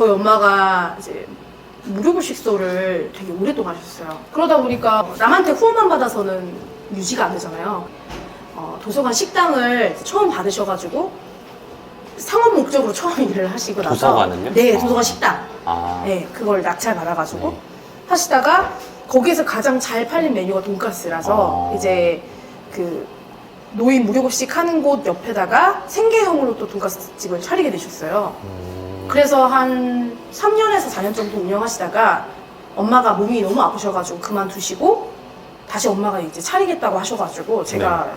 저희 엄마가 이제 무료급식소를 되게 오랫동안 하셨어요. 그러다 보니까 남한테 후원만 받아서는 유지가 안 되잖아요. 도서관 식당을 처음 받으셔가지고 상업 목적으로 처음 일을 하시고 나서 도서관은요? 네, 도서관 식당. 아. 네, 그걸 낙찰 받아가지고 네. 하시다가 거기에서 가장 잘 팔린 메뉴가 돈가스라서 이제 그 노인 무료급식 하는 곳 옆에다가 생계형으로 또 돈가스 집을 차리게 되셨어요. 그래서 한 3년에서 4년 정도 운영하시다가 엄마가 몸이 너무 아프셔가지고 그만두시고 다시 엄마가 이제 차리겠다고 하셔가지고 제가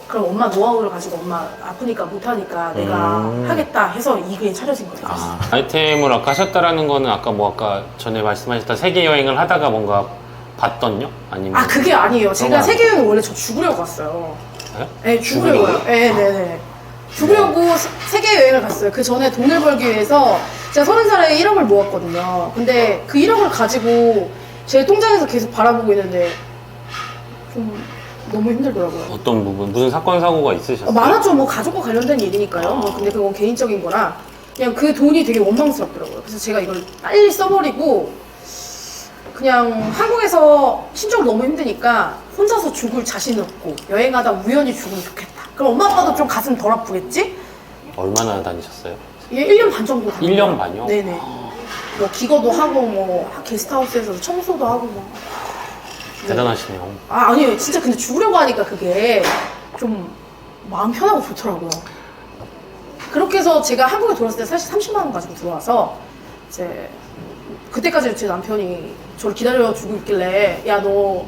그럼 엄마 노하우를 가지고 엄마 아프니까 못하니까 내가 하겠다 해서 이게 차려진 거예요. 아, 아이템을 아까 하셨다라는 거는 아까 전에 말씀하셨던 세계 여행을 하다가 뭔가 봤던요? 아니면 아 그게 아니에요. 제가 그런 거 세계여행 원래 저 죽으려고 갔어요. 네? 네, 죽으려고요. 네네네. 죽으려고 세계여행을 갔어요. 그 전에 돈을 벌기 위해서 제가 30살에 1억을 모았거든요. 근데 그 1억을 가지고 제 통장에서 계속 바라보고 있는데 좀 너무 힘들더라고요. 어떤 부분? 무슨 사건 사고가 있으셨어요? 많았죠. 뭐 가족과 관련된 일이니까요. 뭐 근데 그건 개인적인 거라 그냥 그 돈이 되게 원망스럽더라고요. 그래서 제가 이걸 빨리 써버리고 그냥 한국에서 신종 너무 힘드니까 혼자서 죽을 자신 없고 여행하다 우연히 죽으면 좋겠다. 그럼 엄마 아빠도 좀 가슴 덜 아프겠지? 얼마나 다니셨어요? 이게 1년 반 정도 다녔어요. 1년 반이요? 네네. 뭐 기거도 하고 뭐 게스트하우스에서 청소도 하고 뭐. 대단하시네요. 아 아니에요. 진짜 근데 죽으려고 하니까 그게 좀 마음 편하고 좋더라고요. 그렇게 해서 제가 한국에 들어왔을 때 사실 30만 원 가지고 들어와서 이제 그때까지 제 남편이 저를 기다려주고 있길래 야 너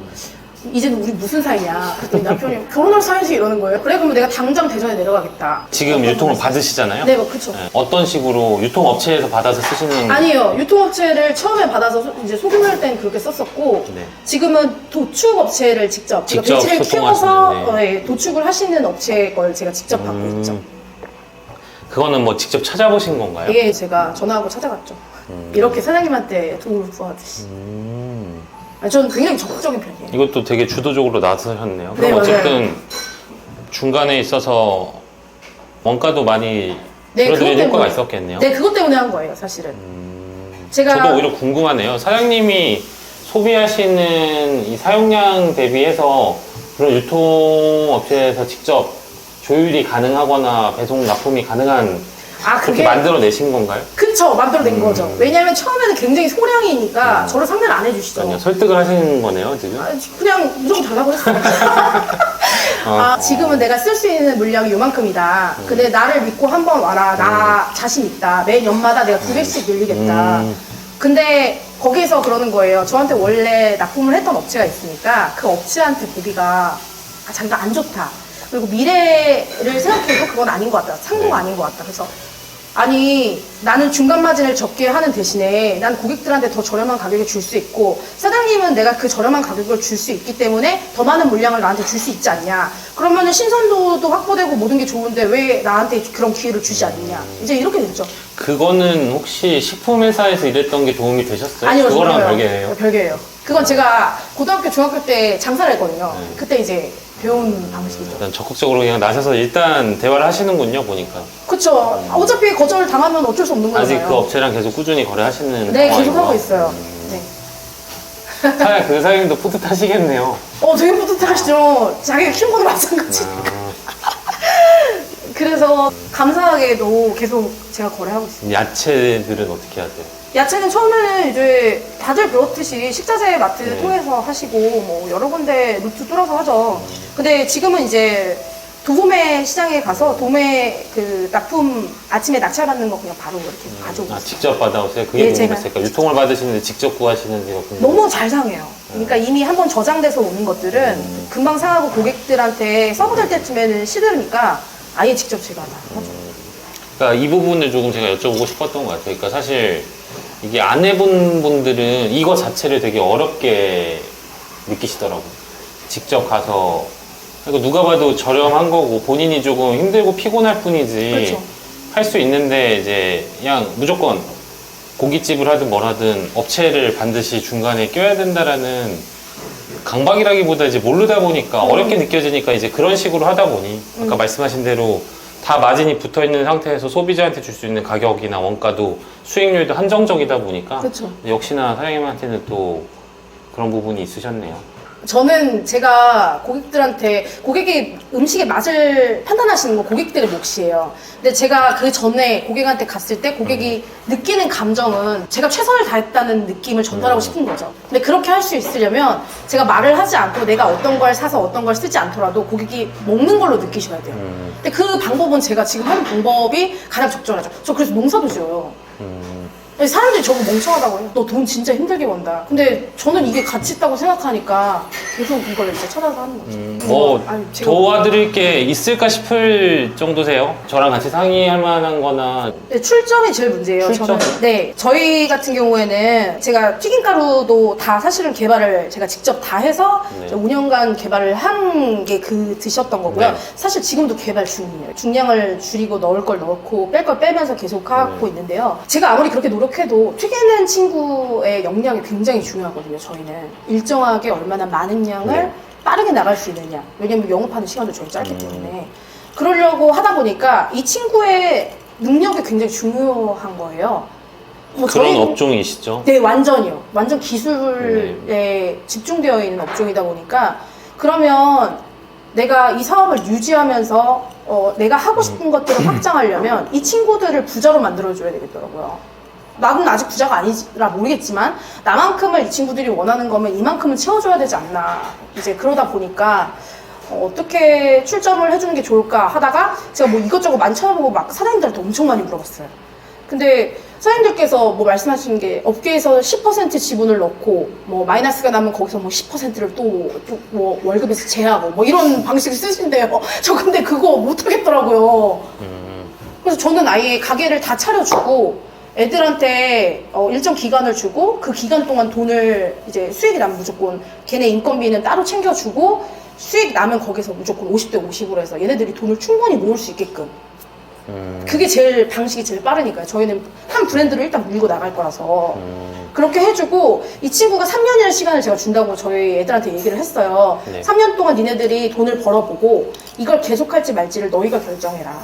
이제는 우리 무슨 사이냐 그랬더니 남편이 결혼할 사이지 이러는 거예요. 그래 그러면 내가 당장 대전에 내려가겠다. 지금 유통을 받으시잖아요? 네, 뭐 그쵸. 네. 어떤 식으로 유통업체에서 받아서 쓰시는? 아니에요. 유통업체를 처음에 받아서 이제 소규모일 땐 그렇게 썼었고 네. 지금은 도축업체를 직접 제가 직접 배지를 키워서 소통하시는, 네, 도축을 하시는 업체 걸 제가 직접 받고 있죠. 그거는 뭐 직접 찾아보신 건가요? 이게 제가 전화하고 찾아갔죠. 이렇게 사장님한테 도움을 구하듯이. 아니, 저는 굉장히 적극적인 편이에요. 이것도 되게 주도적으로 나서셨네요. 네, 그럼 어쨌든 맞아요. 중간에 있어서 원가도 많이 네, 줄어드는 그것 효과가 때문에. 있었겠네요. 네, 그것 때문에 한 거예요, 사실은. 제가 저도 오히려 궁금하네요. 사장님이 소비하시는 이 사용량 대비해서 그런 유통업체에서 직접 조율이 가능하거나 배송 납품이 가능한 그렇게 그게 만들어내신 건가요? 그쵸, 만들어낸 거죠. 왜냐면 처음에는 굉장히 소량이니까 저를 상대를 안 해주시죠. 그러니까요. 설득을 하시는 거네요, 지금? 그냥 무조건 달라고 했어요. 지금은 내가 쓸 수 있는 물량이 요만큼이다. 근데 나를 믿고 한번 와라. 나 자신 있다. 매 연마다 내가 200씩 늘리겠다. 근데 거기서 그러는 거예요. 저한테 원래 납품을 했던 업체가 있으니까 그 업체한테 보기가 자기가 안 좋다. 그리고 미래를 생각해도 그건 아닌 것 같다. 상도가 아닌 것 같다. 그래서 아니 나는 중간 마진을 적게 하는 대신에 난 고객들한테 더 저렴한 가격에 줄 수 있고 사장님은 내가 그 저렴한 가격을 줄 수 있기 때문에 더 많은 물량을 나한테 줄 수 있지 않냐. 그러면은 신선도도 확보되고 모든 게 좋은데 왜 나한테 그런 기회를 주지 않느냐. 이제 이렇게 됐죠. 그거는 혹시 식품회사에서 일했던 게 도움이 되셨어요? 아니요, 그거랑 전혀요. 별개예요? 별개예요. 그건 제가 고등학교, 중학교 때 장사를 했거든요. 그때 이제 배운 방식이죠. 일단 적극적으로 그냥 나서서 일단 대화를 하시는군요, 보니까. 그쵸. 어차피 거절 당하면 어쩔 수 없는 거잖아요. 아직 그 업체랑 계속 꾸준히 거래하시는 네, 상황이고. 계속 하고 있어요. 네. 그 사장님도 뿌듯하시겠네요. 되게 뿌듯하시죠. 자기가 키운 것도 마찬가지. 그래서 감사하게도 계속 제가 거래하고 있어요. 야채들은 어떻게 하세요? 야채는 처음에는 이제 다들 그렇듯이 식자재 마트 통해서 하시고 뭐 여러 군데 루트 뚫어서 하죠. 근데 지금은 이제 도소매 시장에 가서 도매 그 납품 아침에 낙찰받는 거 그냥 바로 이렇게 가져오고 있어요. 직접 받아오세요? 그게 네, 제가. 궁금했어요. 그러니까 유통을 받으시는데 직접 구하시는지가 궁금해요. 너무 잘 상해요. 그러니까 이미 한번 저장돼서 오는 것들은 금방 상하고 고객들한테 서브될 때쯤에는 시들으니까 아예 직접 제가 다 하죠. 그러니까 이 부분을 조금 제가 여쭤보고 싶었던 것 같아요. 그러니까 사실 이게 안 해본 분들은 이거 자체를 되게 어렵게 느끼시더라고요. 직접 가서. 그러니까 누가 봐도 저렴한 거고 본인이 조금 힘들고 피곤할 뿐이지 그렇죠. 할 수 있는데 이제 그냥 무조건 고깃집을 하든 뭘 하든 업체를 반드시 중간에 껴야 된다라는 강박이라기보다 이제 모르다 보니까 어렵게 느껴지니까 이제 그런 식으로 하다 보니 아까 말씀하신 대로 다 마진이 붙어 있는 상태에서 소비자한테 줄 수 있는 가격이나 원가도 수익률도 한정적이다 보니까 그렇죠. 역시나 사장님한테는 또 그런 부분이 있으셨네요. 저는 제가 고객들한테 고객이 음식의 맛을 판단하시는 거 고객들의 몫이에요. 근데 제가 그 전에 고객한테 갔을 때 고객이 느끼는 감정은 제가 최선을 다했다는 느낌을 전달하고 싶은 거죠. 근데 그렇게 할 수 있으려면 제가 말을 하지 않고 내가 어떤 걸 사서 어떤 걸 쓰지 않더라도 고객이 먹는 걸로 느끼셔야 돼요. 근데 그 방법은 제가 지금 하는 방법이 가장 적절하죠. 저 그래서 농사도 지어요. 사람들이 저거 멍청하다고 해요. 너 돈 진짜 힘들게 번다. 근데 저는 이게 가치 있다고 생각하니까 계속 이걸 이제 찾아서 하는 거죠. 뭐 아니, 제가 도와드릴 게 있을까 싶을 정도세요? 저랑 같이 상의할 만한 거나. 네, 출점이 제일 문제예요. 출점? 저는. 네, 저희 같은 경우에는 제가 튀김가루도 다 사실은 개발을 제가 직접 다 해서 네. 5년간 개발을 한 게 그 드셨던 거고요. 네. 사실 지금도 개발 중이에요. 중량을 줄이고 넣을 걸 넣고 뺄 걸 빼면서 계속 하고 있는데요. 제가 아무리 그렇게 노력해도 튀기는 친구의 역량이 굉장히 중요하거든요. 저희는 일정하게 얼마나 많은 양을 네. 빠르게 나갈 수 있느냐. 왜냐면 영업하는 시간도 저희 짧기 때문에. 그러려고 하다 보니까 이 친구의 능력이 굉장히 중요한 거예요. 뭐 그런 저희는- 업종이시죠? 네, 완전히요. 완전 기술에 집중되어 있는 업종이다 보니까 그러면 내가 이 사업을 유지하면서 내가 하고 싶은 것들을 확장하려면 이 친구들을 부자로 만들어줘야 되겠더라고요. 나는 아직 부자가 아니라 모르겠지만 나만큼을 이 친구들이 원하는 거면 이만큼은 채워줘야 되지 않나. 이제 그러다 보니까 어떻게 출점을 해주는 게 좋을까 하다가 제가 뭐 이것저것 많이 찾아보고 막 사장님들한테 엄청 많이 물어봤어요. 근데 사장님들께서 뭐 말씀하시는 게 업계에서 10% 지분을 넣고 뭐 마이너스가 나면 거기서 뭐 10%를 또 뭐 월급에서 제하고 뭐 이런 방식을 쓰신대요. 저 근데 그거 못 하겠더라고요. 그래서 저는 아예 가게를 다 차려주고 애들한테 일정 기간을 주고 그 기간 동안 돈을 이제 수익이 나면 무조건 걔네 인건비는 따로 챙겨주고 수익 나면 거기서 무조건 50대 50으로 해서 얘네들이 돈을 충분히 모을 수 있게끔 그게 제일 방식이 제일 빠르니까요. 저희는 한 브랜드를 일단 물고 나갈 거라서 그렇게 해주고 이 친구가 3년이라는 시간을 제가 준다고 저희 애들한테 얘기를 했어요. 네. 3년 동안 니네들이 돈을 벌어보고 이걸 계속할지 말지를 너희가 결정해라.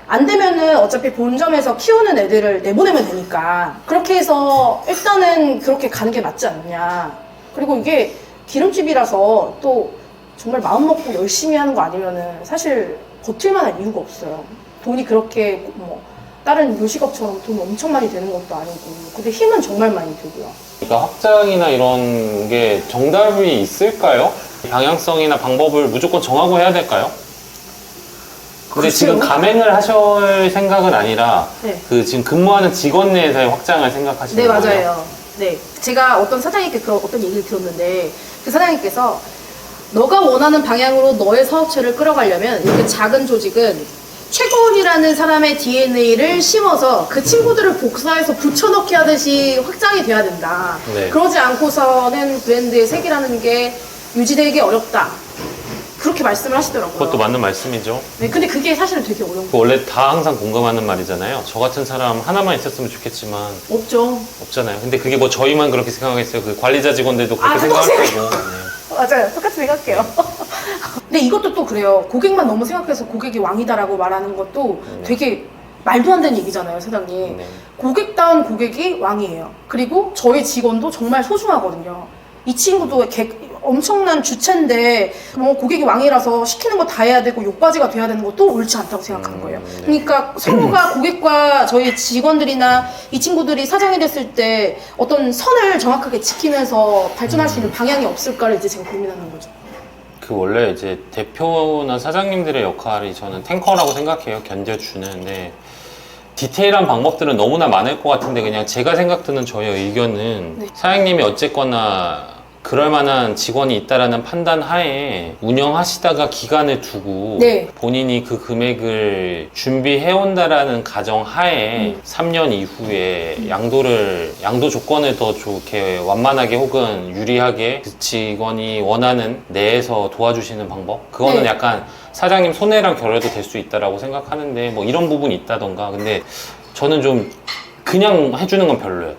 안 되면은 어차피 본점에서 키우는 애들을 내보내면 되니까 그렇게 해서 일단은 그렇게 가는 게 맞지 않느냐. 그리고 이게 기름집이라서 또 정말 마음 먹고 열심히 하는 거 아니면은 사실 버틸 만한 이유가 없어요. 돈이 그렇게 뭐 다른 요식업처럼 돈이 엄청 많이 되는 것도 아니고 근데 힘은 정말 많이 들고요. 그러니까 확장이나 이런 게 정답이 있을까요? 방향성이나 방법을 무조건 정하고 해야 될까요? 근데 글쎄요. 지금 가맹을 하실 생각은 아니라 네. 그 지금 근무하는 직원 내에서의 확장을 생각하시는 네, 거예요? 맞아요. 네, 제가 어떤 사장님께 그런 어떤 얘기를 들었는데 그 사장님께서 너가 원하는 방향으로 너의 사업체를 끌어가려면 이렇게 작은 조직은 최고원이라는 사람의 DNA를 심어서 그 친구들을 복사해서 붙여넣기 하듯이 확장이 돼야 된다. 네. 그러지 않고서는 브랜드의 색이라는 게 유지되기 어렵다. 그렇게 말씀을 하시더라고요. 그것도 맞는 말씀이죠. 네, 근데 그게 사실은 되게 어려운 그 원래 다 항상 공감하는 말이잖아요. 저 같은 사람 하나만 있었으면 좋겠지만 거 없죠. 없잖아요. 근데 그게 뭐 저희만 그렇게 생각하겠어요. 그 관리자 직원들도 그렇게 아, 생각할 똑같아요. 거고. 네. 맞아요. 똑같이 생각해요. 근데 이것도 또 그래요. 고객만 너무 생각해서 고객이 왕이다라고 말하는 것도 되게 말도 안 되는 얘기잖아요, 사장님. 네. 고객다운 고객이 왕이에요. 그리고 저희 직원도 정말 소중하거든요. 이 친구도 엄청난 주체인데 뭐 고객이 왕이라서 시키는 거 다 해야 되고 욕바지가 돼야 되는 것도 옳지 않다고 생각하는 거예요. 네. 그러니까 서로가 고객과 저희 직원들이나 이 친구들이 사장이 됐을 때 어떤 선을 정확하게 지키면서 발전할 수 있는 방향이 없을까를 이제 제가 고민하는 거죠. 그 원래 이제 대표나 사장님들의 역할이 저는 탱커라고 생각해요. 견뎌주는데 디테일한 방법들은 너무나 많을 것 같은데 그냥 제가 생각드는 저의 의견은 네. 사장님이 어쨌거나 그럴 만한 직원이 있다라는 판단 하에 운영하시다가 기간을 두고 네. 본인이 그 금액을 준비해온다라는 가정 하에 3년 이후에 양도 조건을 더 좋게 완만하게 혹은 유리하게 그 직원이 원하는 내에서 도와주시는 방법? 그거는 네. 약간 사장님 손해랑 결여도 될 수 있다라고 생각하는데 뭐 이런 부분이 있다던가 근데 저는 좀 그냥 해주는 건 별로예요.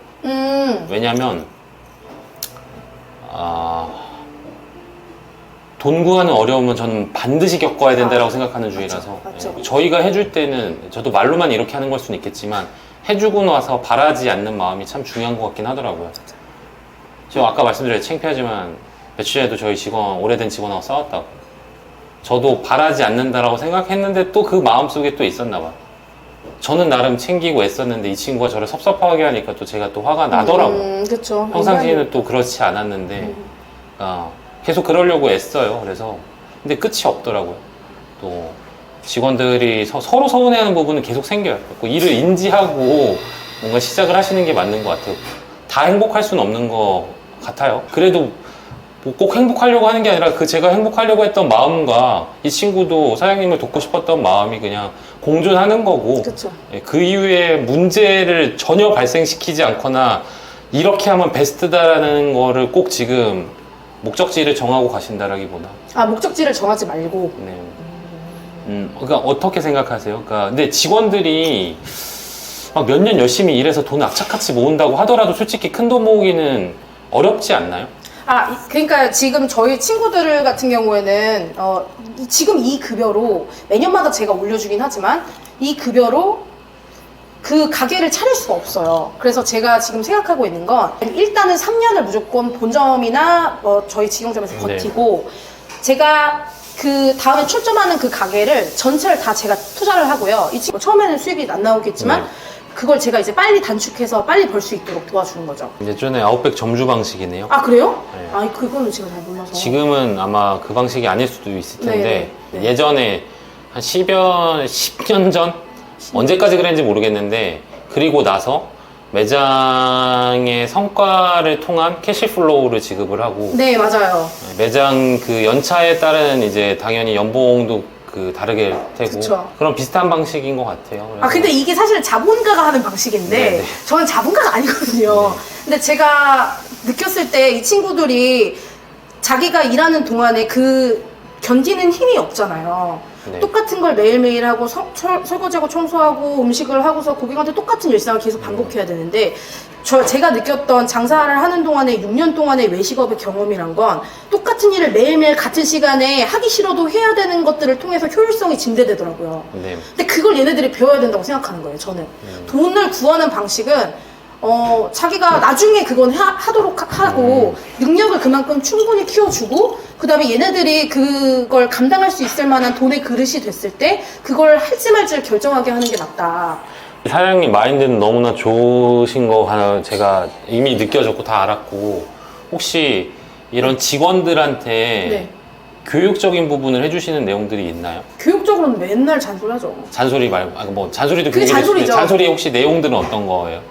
왜냐면 돈 구하는 어려움은 저는 반드시 겪어야 된다고 생각하는 주의라서 맞죠. 저희가 해줄 때는 저도 말로만 이렇게 하는 걸 수는 있겠지만 해주고 나서 바라지 않는 마음이 참 중요한 것 같긴 하더라고요. 지금 아까 말씀드린 창피하지만 며칠 전에도 저희 직원, 오래된 직원하고 싸웠다고. 저도 바라지 않는다라고 생각했는데 또 그 마음속에 또 있었나 봐요. 저는 나름 챙기고 애썼는데 이 친구가 저를 섭섭하게 하니까 또 제가 또 화가 나더라고요. 그렇죠. 평상시에는 또 그렇지 않았는데 계속 그러려고 애써요. 그래서 근데 끝이 없더라고요. 또 직원들이 서로 서운해하는 부분은 계속 생겨요. 그 일을 인지하고 뭔가 시작을 하시는 게 맞는 것 같아요. 다 행복할 수는 없는 것 같아요. 그래도 뭐 꼭 행복하려고 하는 게 아니라 그 제가 행복하려고 했던 마음과 이 친구도 사장님을 돕고 싶었던 마음이 그냥 공존하는 거고 그쵸. 그 이후에 문제를 전혀 발생시키지 않거나 이렇게 하면 베스트다라는 거를 꼭 지금 목적지를 정하고 가신다라기보다 목적지를 정하지 말고. 네. 그러니까 어떻게 생각하세요? 그러니까 근데 직원들이 막 몇 년 열심히 일해서 돈을 악착같이 모은다고 하더라도 솔직히 큰 돈 모으기는 어렵지 않나요? 그러니까 지금 저희 친구들 같은 경우에는 지금 이 급여로 매년마다 제가 올려주긴 하지만 이 급여로 그 가게를 차릴 수가 없어요. 그래서 제가 지금 생각하고 있는 건 일단은 3년을 무조건 본점이나 저희 직영점에서 네. 버티고 제가 그 다음에 출점하는 그 가게를 전체를 다 제가 투자를 하고요. 이 친구 처음에는 수익이 안 나오겠지만 네. 그걸 제가 이제 빨리 단축해서 빨리 벌 수 있도록 도와주는 거죠. 예전에 아웃백 점주 방식이네요. 그래요? 네. 그거는 제가 잘 몰라서. 지금은 아마 그 방식이 아닐 수도 있을 텐데 네. 예전에 한 10년 전? 언제까지 그랬는지 모르겠는데 그리고 나서 매장의 성과를 통한 캐시플로우를 지급을 하고 네, 맞아요. 매장 그 연차에 따른 이제 당연히 연봉도 그 다르게 되고 그쵸. 그런 비슷한 방식인 것 같아요. 그래서 근데 이게 사실 자본가가 하는 방식인데 네네. 저는 자본가가 아니거든요. 근데 제가 느꼈을 때 이 친구들이 자기가 일하는 동안에 그 견디는 힘이 없잖아요. 네. 똑같은 걸 매일매일 하고 설거지하고 청소하고 음식을 하고서 고객한테 똑같은 일상을 계속 반복해야 되는데 제가 느꼈던 장사를 하는 동안에 6년 동안의 외식업의 경험이란 건 똑같은 일을 매일매일 같은 시간에 하기 싫어도 해야 되는 것들을 통해서 효율성이 증대되더라고요. 네. 근데 그걸 얘네들이 배워야 된다고 생각하는 거예요, 저는. 돈을 구하는 방식은 자기가 나중에 그건 하도록 하고 능력을 그만큼 충분히 키워주고 그 다음에 얘네들이 그걸 감당할 수 있을 만한 돈의 그릇이 됐을 때 그걸 할지 말지를 결정하게 하는 게 낫다. 사장님 마인드는 너무나 좋으신 거 하나 제가 이미 느껴졌고 다 알았고 혹시 이런 직원들한테 네. 교육적인 부분을 해주시는 내용들이 있나요? 교육적으로는 맨날 잔소리하죠. 잔소리 말고 뭐 잔소리도 그게 교육일 수 있는데 잔소리죠. 잔소리 혹시 내용들은 어떤 거예요?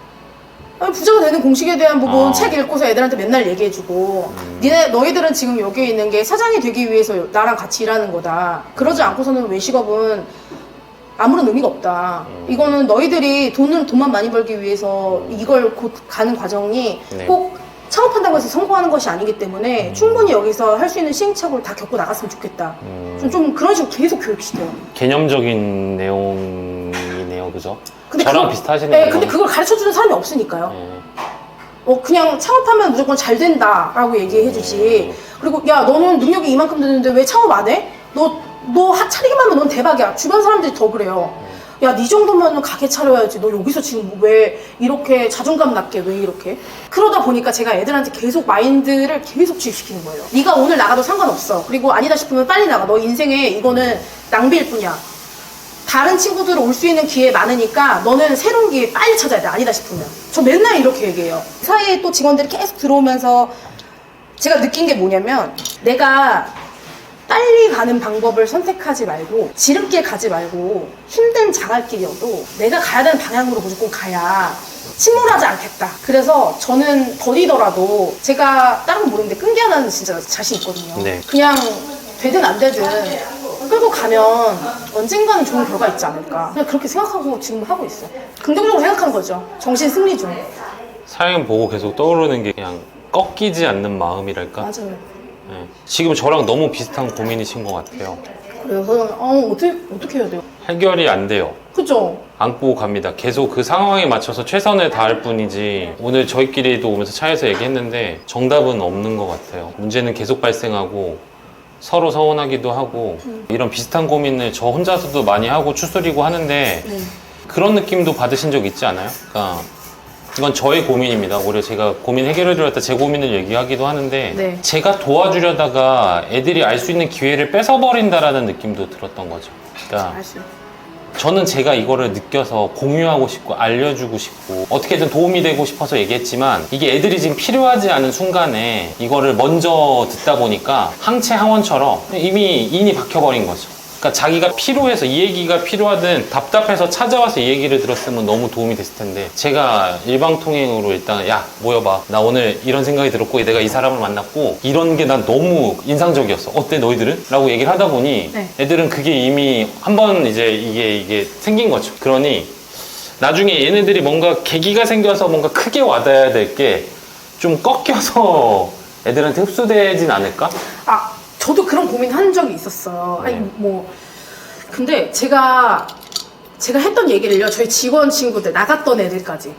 부자가 되는 공식에 대한 부분 아. 책 읽고서 애들한테 맨날 얘기해주고 너희들은 지금 여기 있는 게 사장이 되기 위해서 나랑 같이 일하는 거다. 그러지 않고서는 외식업은 아무런 의미가 없다. 이거는 너희들이 돈만 많이 벌기 위해서 이걸 곧 가는 과정이 네. 꼭 창업한다고 해서 성공하는 것이 아니기 때문에 충분히 여기서 할 수 있는 시행착오를 다 겪고 나갔으면 좋겠다. 좀 그런 식으로 계속 교육시켜요. 개념적인 내용이네요, 그죠? 근데 저랑 그거- 비슷하시네요. 네, 근데 그걸 가르쳐주는 사람이 없으니까요. 그냥 창업하면 무조건 잘 된다라고 얘기해주지. 그리고 야, 너는 능력이 이만큼 되는데 왜 창업 안 해? 너 차리기만 하면 넌 대박이야. 주변 사람들이 더 그래요. 야, 네 정도면 가게 차려야지. 너 여기서 지금 왜 이렇게 자존감 낮게 왜 이렇게? 그러다 보니까 제가 애들한테 계속 마인드를 계속 주입시키는 거예요. 네가 오늘 나가도 상관없어. 그리고 아니다 싶으면 빨리 나가. 너 인생에 이거는 낭비일 뿐이야. 다른 친구들 올 수 있는 기회 많으니까 너는 새로운 기회 빨리 찾아야 돼. 아니다 싶으면. 저 맨날 이렇게 얘기해요. 그 사이에 또 직원들이 계속 들어오면서 제가 느낀 게 뭐냐면 내가 빨리 가는 방법을 선택하지 말고 지름길 가지 말고 힘든 자갈길이어도 내가 가야 되는 방향으로 무조건 가야 침몰하지 않겠다. 그래서 저는 더디더라도 제가 다른 건 모르는데 끈기 하나는 진짜 자신 있거든요. 네. 그냥 되든 안 되든 끌고 가면 언젠가는 좋은 결과 있지 않을까. 그냥 그렇게 생각하고 지금 하고 있어요. 긍정적으로 생각하는 거죠. 정신 승리 중. 사장님 보고 계속 떠오르는 게 그냥 꺾이지 않는 마음이랄까? 맞아요. 네. 지금 저랑 너무 비슷한 고민이신 것 같아요. 그래서 어떻게 해야 돼요? 해결이 안 돼요. 그죠? 안고 갑니다. 계속 그 상황에 맞춰서 최선을 다할 뿐이지 오늘 저희끼리도 오면서 차에서 얘기했는데 정답은 없는 것 같아요. 문제는 계속 발생하고 서로 서운하기도 하고 이런 비슷한 고민을 저 혼자서도 많이 하고 추스리고 하는데 네. 그런 느낌도 받으신 적 있지 않아요? 그러니까 이건 저의 고민입니다. 올해 제가 고민 해결해드렸다 제 고민을 얘기하기도 하는데 네. 제가 도와주려다가 애들이 알 수 있는 기회를 뺏어버린다라는 느낌도 들었던 거죠. 그러니까 알 수 있어요. 저는 제가 이거를 느껴서 공유하고 싶고 알려주고 싶고 어떻게든 도움이 되고 싶어서 얘기했지만 이게 애들이 지금 필요하지 않은 순간에 이거를 먼저 듣다 보니까 항체항원처럼 이미 인이 박혀버린 거죠. 그러니까 자기가 필요해서 이 얘기가 필요하든 답답해서 찾아와서 이 얘기를 들었으면 너무 도움이 됐을 텐데 제가 일방통행으로 일단 야 모여봐 나 오늘 이런 생각이 들었고 내가 이 사람을 만났고 이런 게 난 너무 인상적이었어 어때 너희들은? 라고 얘기를 하다 보니 네. 애들은 그게 이미 한번 이제 이게 생긴 거죠. 그러니 나중에 얘네들이 뭔가 계기가 생겨서 뭔가 크게 와닿아야 될 게 좀 꺾여서 애들한테 흡수되진 않을까? 아, 저도 그런 고민 한 적이 있었어요. 네. 아니, 뭐. 근데 제가 했던 얘기를요, 저희 직원 친구들, 나갔던 애들까지.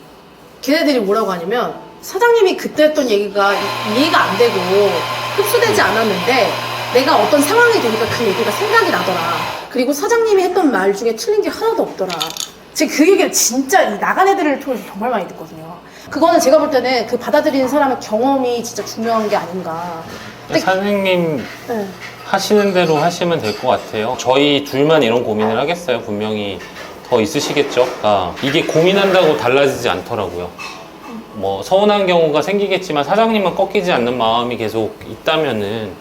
걔네들이 뭐라고 하냐면, 사장님이 그때 했던 얘기가 이해가 안 되고 흡수되지 않았는데, 내가 어떤 상황이 되니까 그 얘기가 생각이 나더라. 그리고 사장님이 했던 말 중에 틀린 게 하나도 없더라. 제가 그 얘기를 진짜 이 나간 애들을 통해서 정말 많이 듣거든요. 그거는 제가 볼 때는 그 받아들이는 사람의 경험이 진짜 중요한 게 아닌가. 근데 선생님 네. 하시는 대로 하시면 될 것 같아요. 저희 둘만 이런 고민을 하겠어요. 분명히 더 있으시겠죠. 그러니까 이게 고민한다고 달라지지 않더라고요. 뭐 서운한 경우가 생기겠지만 사장님만 꺾이지 않는 마음이 계속 있다면은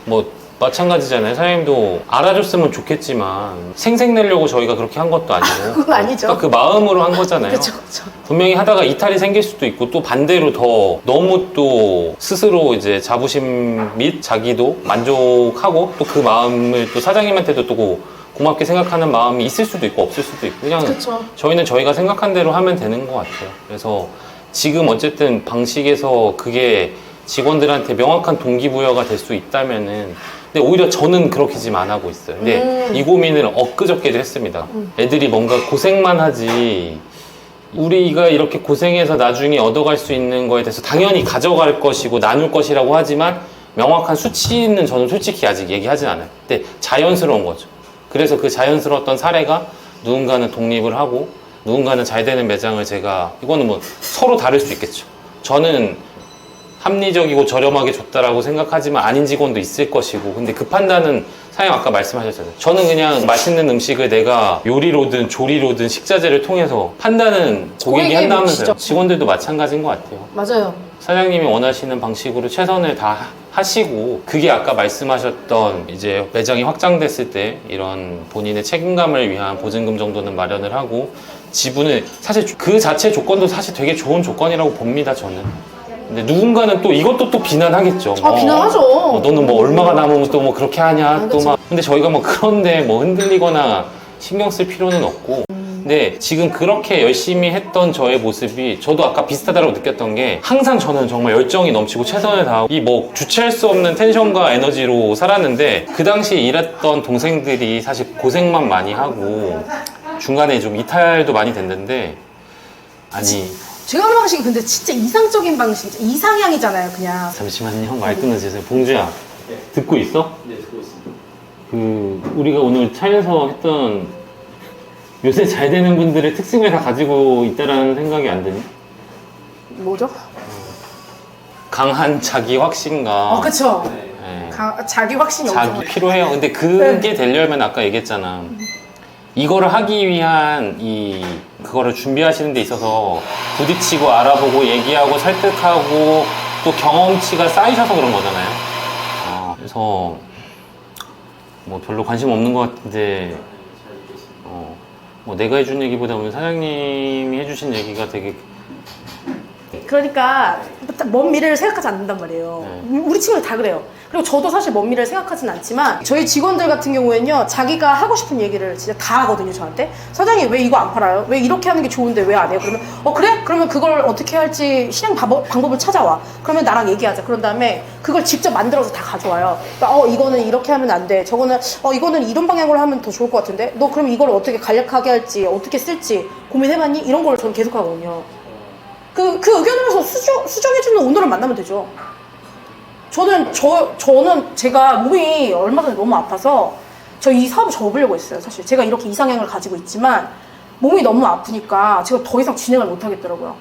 뭐 마찬가지잖아요. 사장님도 알아줬으면 좋겠지만 생색내려고 저희가 그렇게 한 것도 아니고 그건 아니죠. 그러니까 그 마음으로 한 거잖아요. 그쵸, 그쵸. 분명히 하다가 이탈이 생길 수도 있고 또 반대로 더 너무 또 스스로 이제 자부심 및 자기도 만족하고 또 그 마음을 또 사장님한테도 또 고맙게 생각하는 마음이 있을 수도 있고 없을 수도 있고 그냥 그쵸. 저희는 저희가 생각한 대로 하면 되는 것 같아요. 그래서 지금 어쨌든 방식에서 그게 직원들한테 명확한 동기부여가 될 수 있다면은 근데 오히려 저는 그렇게 지금 안 하고 있어요. 근데 이 고민을 엊그저께도 했습니다. 애들이 뭔가 고생만 하지 우리가 이렇게 고생해서 나중에 얻어갈 수 있는 거에 대해서 당연히 가져갈 것이고 나눌 것이라고 하지만 명확한 수치는 저는 솔직히 아직 얘기하진 않아요. 근데 자연스러운 거죠. 그래서 그 자연스러웠던 사례가 누군가는 독립을 하고 누군가는 잘 되는 매장을 제가 이거는 뭐 서로 다를 수 있겠죠. 저는 합리적이고 저렴하게 줬다라고 생각하지만 아닌 직원도 있을 것이고 근데 그 판단은 사장님 아까 말씀하셨잖아요. 저는 그냥 맛있는 음식을 내가 요리로든 조리로든 식자재를 통해서 판단은 고객이 고객의 한다면서요. 몫이죠. 직원들도 마찬가지인 것 같아요. 맞아요. 사장님이 원하시는 방식으로 최선을 다 하시고 그게 아까 말씀하셨던 이제 매장이 확장됐을 때 이런 본인의 책임감을 위한 보증금 정도는 마련을 하고 지분을 사실 그 자체 조건도 사실 되게 좋은 조건이라고 봅니다 저는. 근데 누군가는 또 이것도 또 비난하겠죠. 비난하죠. 너는 뭐 얼마가 남으면 또 뭐 그렇게 하냐 아, 또 그치. 막. 근데 저희가 뭐 그런데 뭐 흔들리거나 신경 쓸 필요는 없고. 근데 지금 그렇게 열심히 했던 저의 모습이 저도 아까 비슷하다고 느꼈던 게 항상 저는 정말 열정이 넘치고 최선을 다하고 이 뭐 주체할 수 없는 텐션과 에너지로 살았는데 그 당시에 일했던 동생들이 사실 고생만 많이 하고 중간에 좀 이탈도 많이 됐는데 아니 제가 하는 방식이 근데 진짜 이상적인 방식, 이상향이잖아요, 그냥. 잠시만요 말 끊어주세요. 봉주야 듣고 있어? 네, 듣고 있습니다. 그 우리가 오늘 차에서 했던 요새 잘 되는 분들의 특징을 다 가지고 있다라는 생각이 안 드니? 뭐죠? 강한 자기 확신과 그쵸. 예, 자기 확신이 자기 엄청. 필요해요. 근데 그게 되려면 아까 얘기했잖아. 이거를 하기 위한 그거를 준비하시는 데 있어서 부딪히고 알아보고 얘기하고 설득하고 또 경험치가 쌓이셔서 그런 거잖아요. 그래서 뭐 별로 관심 없는 것 같은데 뭐 내가 해준 얘기보다 오늘 사장님이 해주신 얘기가 되게 그러니까 먼 미래를 생각하지 않는단 말이에요. 우리 친구들 다 그래요. 그리고 저도 사실 먼 미래를 생각하진 않지만 저희 직원들 같은 경우에는요, 자기가 하고 싶은 얘기를 진짜 다 하거든요, 저한테. 사장님 왜 이거 안 팔아요? 왜 이렇게 하는 게 좋은데 왜 안 해요? 그러면 그래? 그러면 그걸 어떻게 할지 실행 방법을 찾아와. 그러면 나랑 얘기하자. 그런 다음에 그걸 직접 만들어서 다 가져와요. 그러니까 이거는 이렇게 하면 안 돼. 저거는 이거는 이런 방향으로 하면 더 좋을 것 같은데. 너 그럼 이걸 어떻게 간략하게 할지 어떻게 쓸지 고민해봤니? 이런 걸 저는 계속 하거든요. 그 의견으로서 수정해주는 오너를 만나면 되죠. 저는 제가 몸이 얼마 전에 너무 아파서 저 이 사업을 접으려고 했어요. 사실 제가 이렇게 이상향을 가지고 있지만 몸이 너무 아프니까 제가 더 이상 진행을 못 하겠더라고요.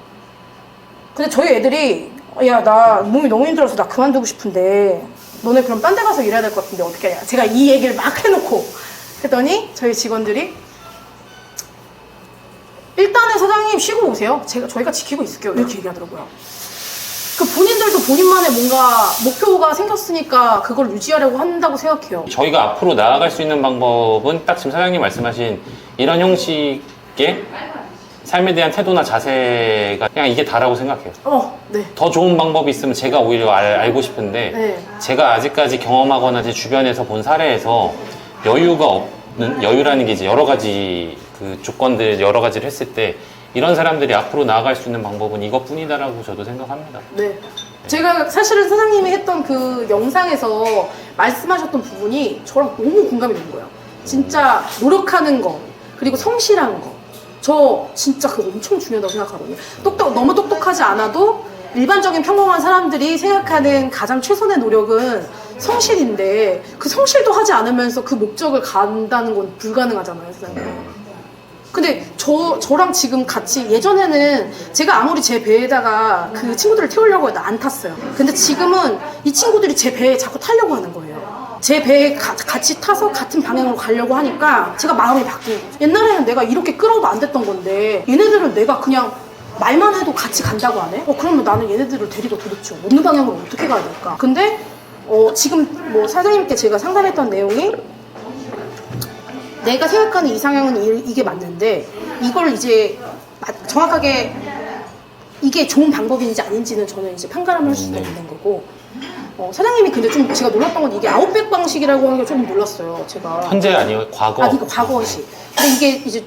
근데 저희 애들이 야, 나 몸이 너무 힘들어서 나 그만두고 싶은데 너네 그럼 딴 데 가서 일해야 될 것 같은데 어떻게 하냐. 제가 이 얘기를 막 해놓고 했더니 저희 직원들이 일단은 사장님 쉬고 오세요. 저희가 지키고 있을게요. 이렇게 얘기하더라고요. 그 본인들도 본인만의 뭔가 목표가 생겼으니까 그걸 유지하려고 한다고 생각해요. 저희가 앞으로 나아갈 수 있는 방법은 딱 지금 사장님 말씀하신 이런 형식의 삶에 대한 태도나 자세가 그냥 이게 다라고 생각해요. 네. 더 좋은 방법이 있으면 제가 오히려 알고 싶은데 네. 제가 아직까지 경험하거나 제 주변에서 본 사례에서 여유가 없는, 여유라는 게 이제 여러 가지 그 조건들 여러 가지를 했을 때 이런 사람들이 앞으로 나아갈 수 있는 방법은 이것뿐이다라고 저도 생각합니다. 네. 제가 사실은 사장님이 했던 그 영상에서 말씀하셨던 부분이 저랑 너무 공감이 되는 거예요. 진짜 노력하는 거, 그리고 성실한 거. 저 진짜 그거 엄청 중요하다고 생각하거든요. 너무 똑똑하지 않아도 일반적인 평범한 사람들이 생각하는 가장 최선의 노력은 성실인데 그 성실도 하지 않으면서 그 목적을 간다는 건 불가능하잖아요, 사장님. 근데 저랑 지금 같이 예전에는 제가 아무리 제 배에다가 그 친구들을 태우려고 해도 안 탔어요. 근데 지금은 이 친구들이 제 배에 자꾸 타려고 하는 거예요. 제 배에 같이 타서 같은 방향으로 가려고 하니까 제가 마음이 바뀌는 거죠. 옛날에는 내가 이렇게 끌어도 안 됐던 건데 얘네들은 내가 그냥 말만 해도 같이 간다고 하네? 그러면 나는 얘네들을 데리고 도대체 어느 방향으로 어떻게 가야 될까? 근데 지금 뭐 사장님께 제가 상담했던 내용이 내가 생각하는 이상형은 이게 맞는데 이걸 이제 정확하게 이게 좋은 방법인지 아닌지는 저는 이제 판가름을 할 수가 있는 거고 사장님이 근데 좀 제가 놀랐던 건 이게 아웃백 방식이라고 하는 게 좀 놀랐어요. 제가 현재 아니요 과거. 그러니까 과거식. 근데 이게 이제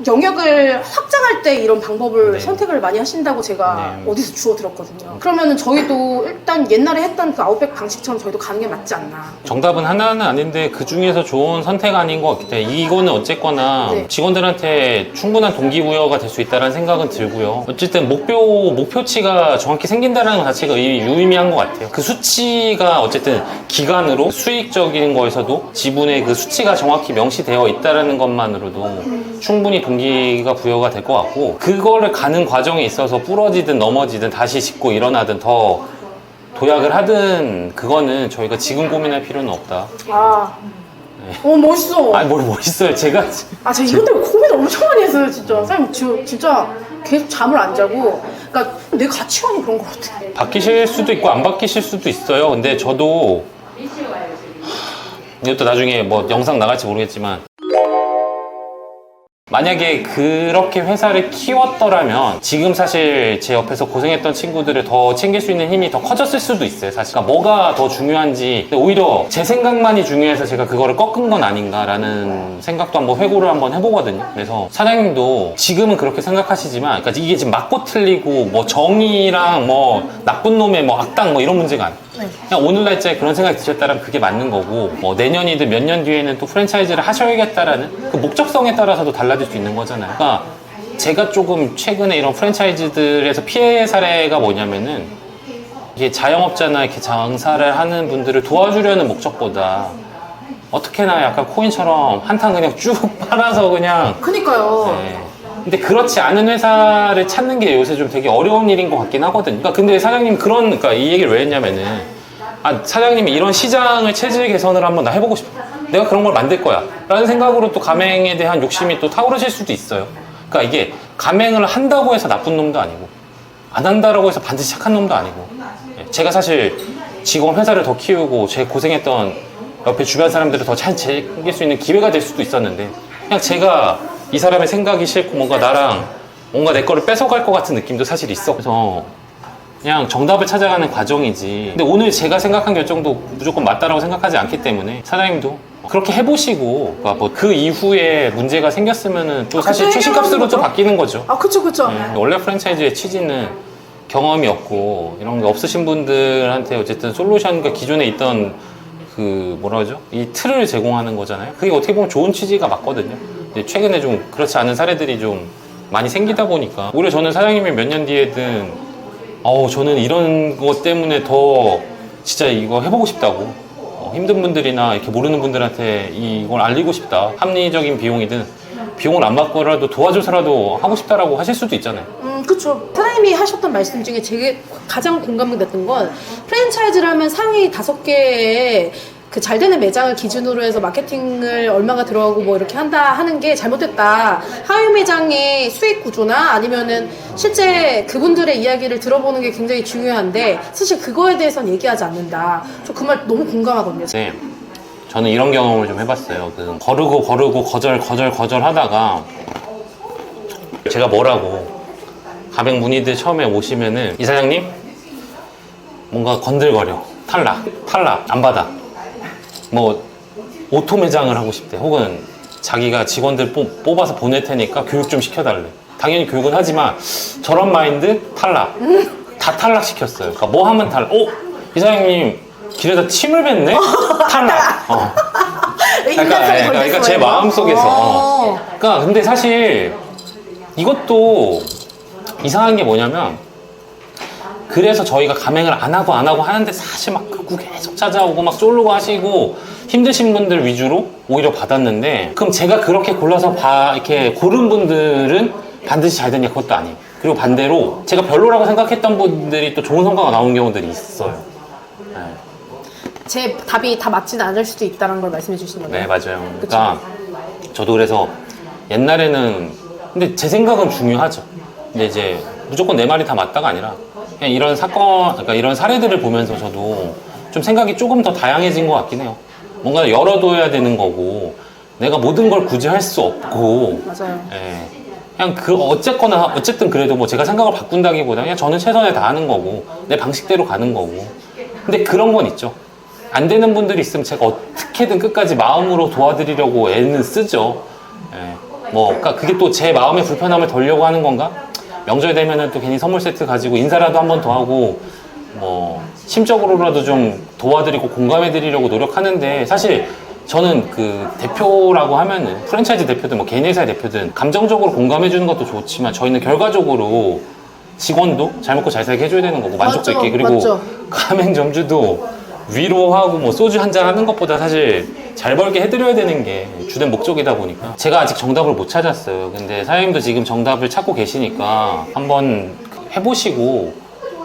영역을 확장할 때 이런 방법을 네. 선택을 많이 하신다고 제가 네. 어디서 주워 들었거든요. 그러면은 저희도 일단 옛날에 했던 그 아웃백 방식처럼 저희도 가는 게 맞지 않나. 정답은 하나는 아닌데 그 중에서 좋은 선택 아닌 것 같기 때문에 이거는 어쨌거나 네. 직원들한테 충분한 동기부여가 될 수 있다는 생각은 들고요. 어쨌든 목표치가 정확히 생긴다는 것 자체가 유의미한 것 같아요. 그 수치가 어쨌든 기간으로 수익적인 거에서도 지분의 그 수치가 정확히 명시되어 있다는 것만으로도 충분히 동기가 부여가 될 것 같고 그거를 가는 과정에 있어서 부러지든 넘어지든 다시 짚고 일어나든 더 도약을 하든 그거는 저희가 지금 고민할 필요는 없다. 멋있어. 아니 뭘 멋있어요. 제가 제가 이것 때문에 고민 엄청 많이 했어요, 진짜. 사장님, 진짜 계속 잠을 안 자고. 그러니까 내 가치관이 그런 것 같아. 바뀌실 수도 있고 안 바뀌실 수도 있어요. 근데 저도 이것도 나중에 뭐 영상 나갈지 모르겠지만 만약에 그렇게 회사를 키웠더라면 지금 사실 제 옆에서 고생했던 친구들을 더 챙길 수 있는 힘이 더 커졌을 수도 있어요. 사실 그러니까 뭐가 더 중요한지 오히려 제 생각만이 중요해서 제가 그거를 꺾은 건 아닌가라는 생각도 한번 회고를 한번 해보거든요. 그래서 사장님도 지금은 그렇게 생각하시지만 그러니까 이게 지금 맞고 틀리고 뭐 정의랑 뭐 나쁜 놈의 뭐 악당 뭐 이런 문제가 아니에요. 그냥 오늘 날짜에 그런 생각이 드셨다면 그게 맞는 거고 뭐 내년이든 몇 년 뒤에는 또 프랜차이즈를 하셔야겠다라는 그 목적성에 따라서도 달라질 수 있는 거잖아요. 그러니까 제가 조금 최근에 이런 프랜차이즈들에서 피해 사례가 뭐냐면은 이게 자영업자나 이렇게 장사를 하는 분들을 도와주려는 목적보다 어떻게나 약간 코인처럼 한탕 그냥 쭉 빨아서 그냥 그니까요. 네. 근데 그렇지 않은 회사를 찾는 게 요새 좀 되게 어려운 일인 것 같긴 하거든요. 그러니까 근데 사장님 그러니까 이 얘기를 왜 했냐면은 사장님이 이런 시장을 체질 개선을 한번 나 해보고 싶어. 내가 그런 걸 만들 거야. 라는 생각으로 또 가맹에 대한 욕심이 또 타오르실 수도 있어요. 그러니까 이게 가맹을 한다고 해서 나쁜 놈도 아니고 안 한다라고 해서 반드시 착한 놈도 아니고 제가 사실 직원 회사를 더 키우고 제 고생했던 옆에 주변 사람들을 더 잘 챙길 수 있는 기회가 될 수도 있었는데 그냥 제가 이 사람의 생각이 싫고 뭔가 내 거를 뺏어갈 것 같은 느낌도 사실 있어. 그래서 그냥 정답을 찾아가는 과정이지. 근데 오늘 제가 생각한 결정도 무조건 맞다라고 생각하지 않기 때문에 사장님도 그렇게 해보시고 그러니까 뭐 그 이후에 문제가 생겼으면은 또 사실 최신값으로 또 바뀌는 거죠. 그쵸. 원래 프랜차이즈의 취지는 경험이 없고 이런 게 없으신 분들한테 어쨌든 솔루션과 기존에 있던 그 뭐라 그러죠? 이 틀을 제공하는 거잖아요. 그게 어떻게 보면 좋은 취지가 맞거든요. 근데 최근에 좀 그렇지 않은 사례들이 좀 많이 생기다 보니까 오히려 저는 사장님이 몇 년 뒤에든 저는 이런 것 때문에 더 진짜 이거 해보고 싶다고 힘든 분들이나 이렇게 모르는 분들한테 이걸 알리고 싶다. 합리적인 비용이든 비용을 안 받고라도 도와줘서라도 하고 싶다라고 하실 수도 있잖아요. 그쵸. 사장님이 하셨던 말씀 중에 제게 가장 공감됐던 건 프랜차이즈를 하면 상위 5개의 그 잘 되는 매장을 기준으로 해서 마케팅을 얼마가 들어가고 뭐 이렇게 한다 하는 게 잘못됐다. 하위 매장의 수익 구조나 아니면은 실제 그분들의 이야기를 들어보는 게 굉장히 중요한데 사실 그거에 대해서는 얘기하지 않는다. 저 그 말 너무 공감하거든요. 네. 저는 이런 경험을 좀 해봤어요. 그 거르고 거절 하다가 제가 뭐라고 가맹 문의들 처음에 오시면은 이사장님 뭔가 건들거려 탈락 안 받아 뭐 오토 매장을 하고 싶대 혹은 자기가 직원들 뽑아서 보낼 테니까 교육 좀 시켜달래. 당연히 교육은 하지만 저런 마인드 탈락 다 탈락시켰어요. 그러니까 뭐 하면 탈락 이사장님 길에다 침을 뱉네? 탈락 그러니까 제 마음속에서 그러니까 근데 사실 이것도 이상한 게 뭐냐면 그래서 저희가 가맹을 안 하고 하는데 사실 막 극구 계속 찾아오고 막 쫄르고 하시고 힘드신 분들 위주로 오히려 받았는데 그럼 제가 그렇게 골라서 이렇게 고른 분들은 반드시 잘 되냐 그것도 아니에요. 그리고 반대로 제가 별로라고 생각했던 분들이 또 좋은 성과가 나온 경우들이 있어요. 네. 제 답이 다 맞지는 않을 수도 있다는 걸 말씀해 주시는 거예요. 네 맞아요. 그러니까 저도 그래서 옛날에는 근데 제 생각은 중요하죠. 근데 이제 무조건 내 말이 다 맞다가 아니라 그냥 이런 사건, 그러니까 이런 사례들을 보면서 저도 좀 생각이 조금 더 다양해진 것 같긴 해요. 뭔가 열어둬야 되는 거고 내가 모든 걸 굳이 할 수 없고 맞아요. 예. 그냥 어쨌든 그래도 뭐 제가 생각을 바꾼다기보다 그냥 저는 최선을 다하는 거고 내 방식대로 가는 거고 근데 그런 건 있죠. 안 되는 분들이 있으면 제가 어떻게든 끝까지 마음으로 도와드리려고 애는 쓰죠. 예. 뭐 그러니까 그게 또 제 마음의 불편함을 덜려고 하는 건가? 명절 되면은 또 괜히 선물 세트 가지고 인사라도 한 번 더 하고 뭐 심적으로라도 좀 도와드리고 공감해드리려고 노력하는데 사실 저는 그 대표라고 하면은 프랜차이즈 대표든 뭐 개인 회사의 대표든 감정적으로 공감해주는 것도 좋지만 저희는 결과적으로 직원도 잘 먹고 잘 살게 해줘야 되는 거고 만족도 있게 그리고 맞죠. 가맹점주도 위로하고 뭐 소주 한잔 하는 것보다 사실 잘 벌게 해드려야 되는 게 주된 목적이다 보니까 제가 아직 정답을 못 찾았어요. 근데 사장님도 지금 정답을 찾고 계시니까 한번 해보시고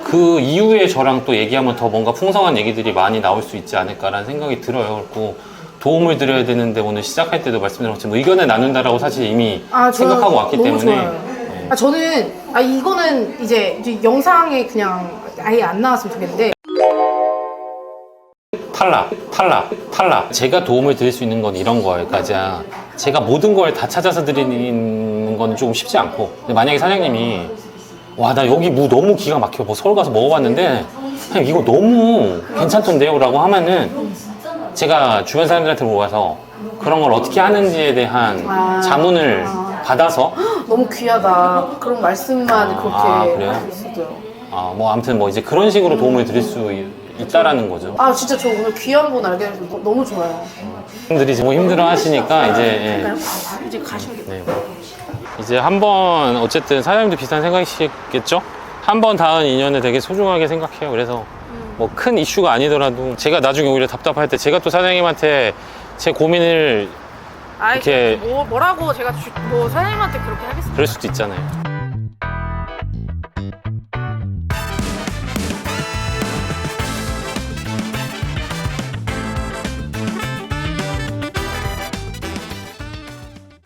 그 이후에 저랑 또 얘기하면 더 뭔가 풍성한 얘기들이 많이 나올 수 있지 않을까라는 생각이 들어요. 그리고 도움을 드려야 되는데 오늘 시작할 때도 말씀드렸지만 의견을 나눈다라고 사실 이미 생각하고 왔기 너무 때문에 좋아요. 네. 저는 이거는 이제 영상에 그냥 아예 안 나왔으면 좋겠는데 탈락. 제가 도움을 드릴 수 있는 건 이런 거까지야. 제가 모든 걸 다 찾아서 드리는 건 조금 쉽지 않고. 근데 만약에 사장님이 와, 나 여기 무 너무 기가 막혀. 뭐 서울 가서 먹어봤는데 그냥 이거 너무 괜찮던데요? 라고 하면은 제가 주변 사람들한테 물어봐서 그런 걸 어떻게 하는지에 대한 자문을 받아서 너무 귀하다. 그런 말씀만 그렇게 그래요? 할 수 있어요. 뭐 아무튼 뭐 이제 그런 식으로 도움을 드릴 수 있다라는 거죠. 진짜 저 오늘 귀한 분 알게 돼서 너무 좋아요. 분들이 뭐 힘들어 하시니까 이제 이제 가셔야겠다. 이제 한번 어쨌든 사장님도 비슷한 생각이시겠죠? 한 번 닿은 인연을 되게 소중하게 생각해요. 그래서 뭐 큰 이슈가 아니더라도 제가 나중에 오히려 답답할 때 제가 또 사장님한테 제 고민을 이렇게 뭐라고 제가 뭐 사장님한테 그렇게 하겠습니다. 그럴 수도 있잖아요.